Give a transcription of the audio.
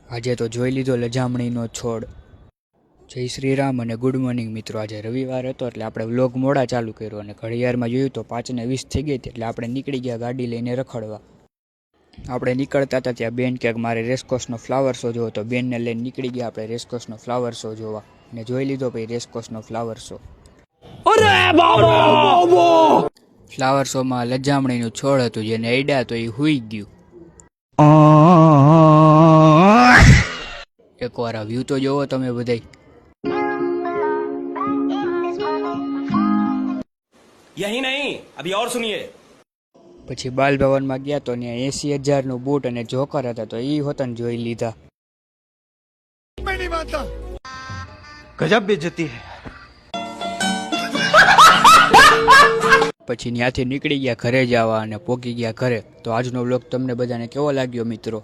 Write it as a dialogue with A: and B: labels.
A: આજે તો જોઈ લીધો લજામણીનો છોડ। જય શ્રી રામ અને ગુડ મોર્નિંગ મિત્રો। આજે રવિવાર હતો એટલે આપણે વ્લોગ મોડા ચાલુ કર્યો અને ઘડિયાળમાં જોયું તો 5:20 થઈ ગઈ એટલે આપણે નીકળી ગયા ગાડી લઈને રખડવા। આપણે નીકળતા હતા ત્યાં બેન ક્યાંક મારે રેસકોર્સનો ફ્લાવર શો જોવો તો બેનને લઈને નીકળી ગયા આપણે રેસકોર્સનો ફ્લાવર શો જોવા અને જોઈ લીધો ભાઈ રેસકોર્સનો ફ્લાવર શો। ફ્લાવર શોમાં લજામણીનું છોડ હતું જેને અડ્યા તો એ હુઈ ગયું। એકવાર આ વ્યૂ તો જોવો તમે બધાય।
B: यही नहीं अभी और सुनिए।
A: પછી બાલ ભવનમાં ગયા તો ત્યાં 80,000નું બૂટ અને જોકર હતા તો એ હોતન જોઈ લીધા।
C: गजब बेइज्जती है।
A: પછી ત્યાંથી નીકળી ગયા ઘરે જવા અને પોગી ગયા ઘરે। તો આજનો વ્લોગ તમને બધાને કેવો લાગ્યો મિત્રો?